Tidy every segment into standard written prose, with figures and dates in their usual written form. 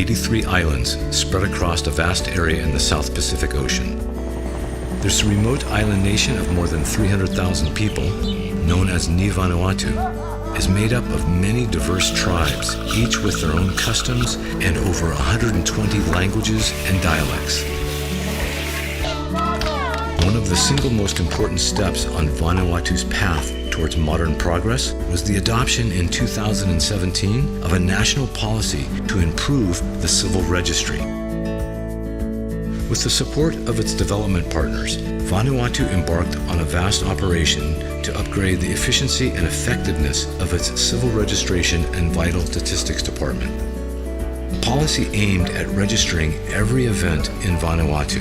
83 islands spread across a vast area in the South Pacific Ocean. This remote island nation of more than 300,000 people, known as Vanuatu, is made up of many diverse tribes, each with their own customs and over 120 languages and dialects. One of the single most important steps on Vanuatu's path towards modern progress was the adoption in 2017 of a national policy to improve the civil registry. With the support of its development partners, Vanuatu embarked on a vast operation to upgrade the efficiency and effectiveness of its civil registration and vital statistics department. Policy aimed at registering every event in Vanuatu: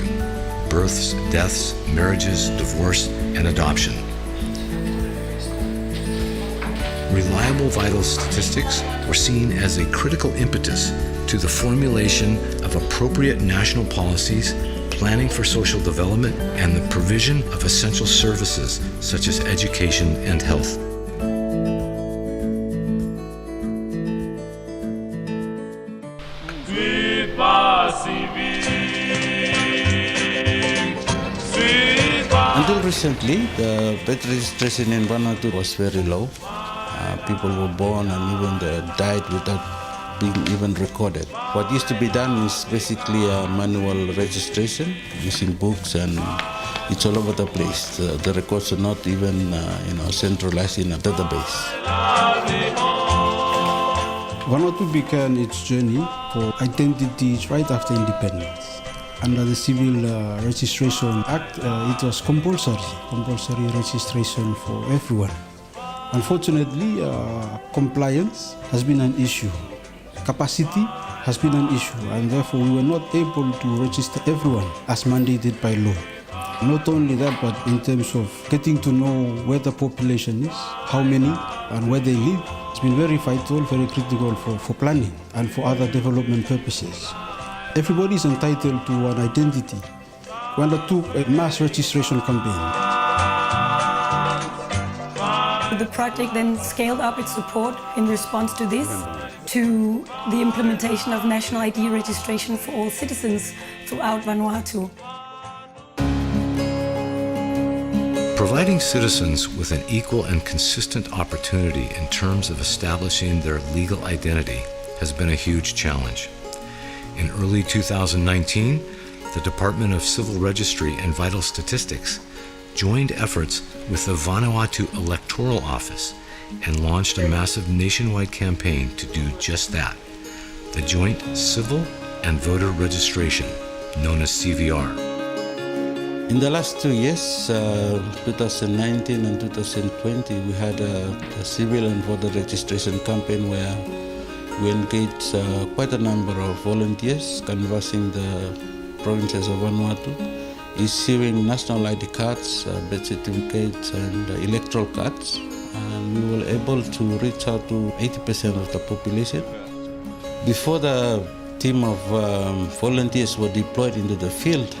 births, deaths, marriages, divorce, and adoption. Reliable vital statistics were seen as a critical impetus to the formulation of appropriate national policies, planning for social development, and the provision of essential services such as education and health. Until recently, the birth registration in Vanuatu was very low. People were born and even died without being even recorded. What used to be done is basically a manual registration using books, and it's all over the place. The records are not even centralized in a database. Vanuatu began its journey for identities right after independence. Under the Civil Registration Act, it was compulsory registration for everyone. Unfortunately, compliance has been an issue. Capacity has been an issue, and therefore we were not able to register everyone as mandated by law. Not only that, but in terms of getting to know where the population is, how many, and where they live, it's been very vital, very critical for planning and for other development purposes. Everybody is entitled to an identity. We undertook a mass registration campaign. The project then scaled up its support in response to this to the implementation of national ID registration for all citizens throughout Vanuatu. Providing citizens with an equal and consistent opportunity in terms of establishing their legal identity has been a huge challenge. In early 2019, the Department of Civil Registry and Vital Statistics joined efforts with the Vanuatu Electoral Office and launched a massive nationwide campaign to do just that, the Joint Civil and Voter Registration, known as CVR. In the last 2 years, 2019 and 2020, we had a civil and voter registration campaign where we engaged quite a number of volunteers canvassing the provinces of Vanuatu, issuing national ID cards, birth certificates, and electoral cards. And we were able to reach out to 80% of the population. Before the team of volunteers were deployed into the field,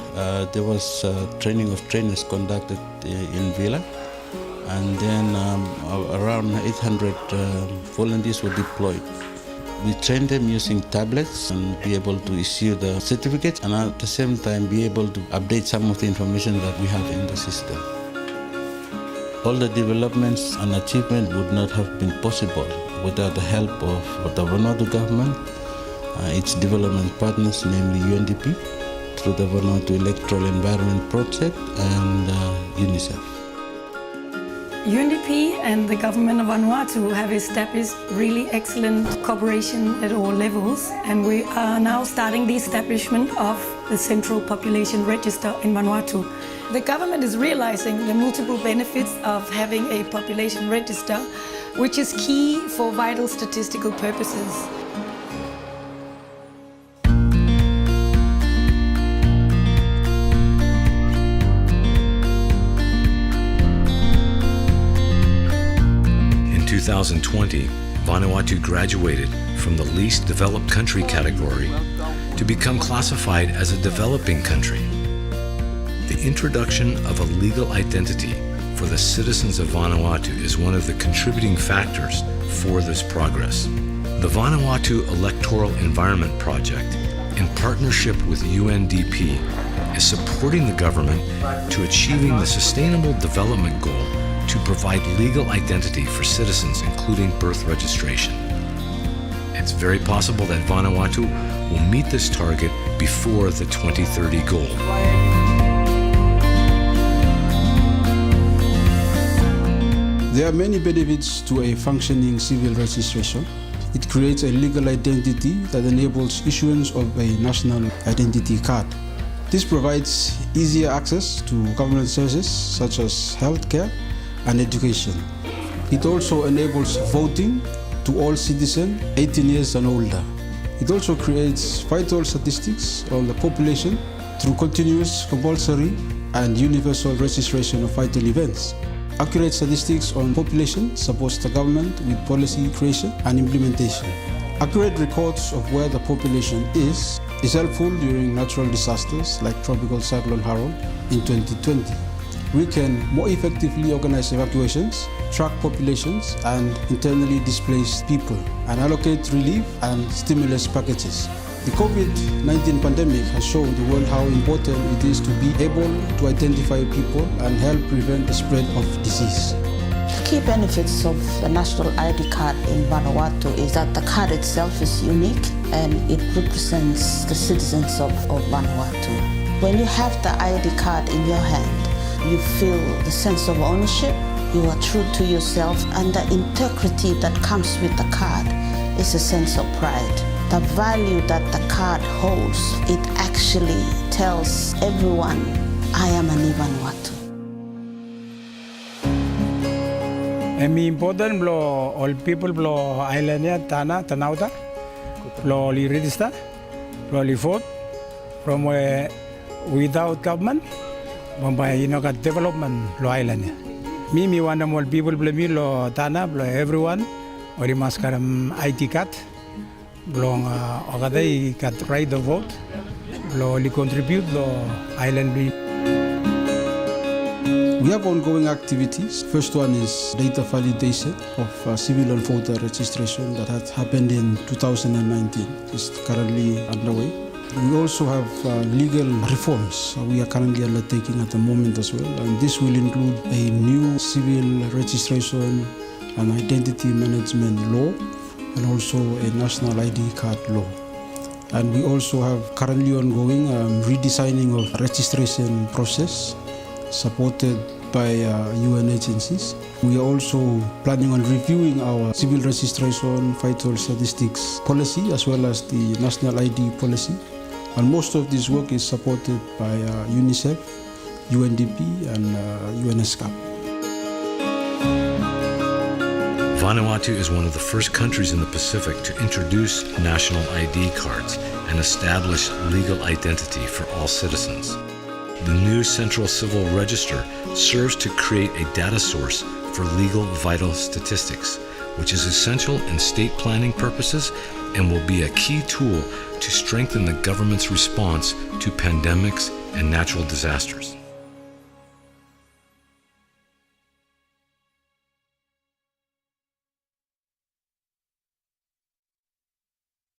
there was training of trainers conducted in Villa. And then around 800 volunteers were deployed. We trained them using tablets and be able to issue the certificates, and at the same time be able to update some of the information that we have in the system. All the developments and achievement would not have been possible without the help of the Vanuatu government, its development partners, namely UNDP, through the Vanuatu Electoral Environment Project and UNICEF. UNDP and the government of Vanuatu have established really excellent cooperation at all levels, and we are now starting the establishment of the Central Population Register in Vanuatu. The government is realizing the multiple benefits of having a population register, which is key for vital statistical purposes. In 2020, Vanuatu graduated from the least developed country category to become classified as a developing country. The introduction of a legal identity for the citizens of Vanuatu is one of the contributing factors for this progress. The Vanuatu Electoral Environment Project, in partnership with UNDP, is supporting the government to achieving the Sustainable Development Goal to provide legal identity for citizens, including birth registration. It's very possible that Vanuatu will meet this target before the 2030 goal. There are many benefits to a functioning civil registration. It creates a legal identity that enables issuance of a national identity card. This provides easier access to government services such as healthcare and education. It also enables voting to all citizens 18 years and older. It also creates vital statistics on the population through continuous, compulsory, and universal registration of vital events. Accurate statistics on population supports the government with policy creation and implementation. Accurate records of where the population is helpful during natural disasters like Tropical Cyclone Harold in 2020. We can more effectively organize evacuations, track populations and internally displaced people, and allocate relief and stimulus packages. The COVID-19 pandemic has shown the world how important it is to be able to identify people and help prevent the spread of disease. The key benefits of the national ID card in Vanuatu is that the card itself is unique and it represents the citizens of Vanuatu. When you have the ID card in your hand, you feel the sense of ownership, you are true to yourself, and the integrity that comes with the card is a sense of pride. The value that the card holds, it actually tells everyone, I am an Vanuatu. Emi important blo all people blo island ya tanauta blo li register blo li vote from without government by development blo island ya. Mi wanda more people blo mi lo tana blo everyone ori maskaram IT card blo ogadai kat right of vote blo li contribute blo island bi. We have ongoing activities. First one is data validation of civil and voter registration that had happened in 2019. It's currently underway. We also have legal reforms we are currently undertaking at the moment as well. And this will include a new civil registration and identity management law and also a national ID card law. And we also have currently ongoing redesigning of registration process supported by UN agencies. We are also planning on reviewing our civil registration vital statistics policy as well as the national ID policy. And most of this work is supported by UNICEF, UNDP and UNESCAP. Vanuatu is one of the first countries in the Pacific to introduce national ID cards and establish legal identity for all citizens. The new Central Civil Register serves to create a data source for legal vital statistics, which is essential in state planning purposes and will be a key tool to strengthen the government's response to pandemics and natural disasters.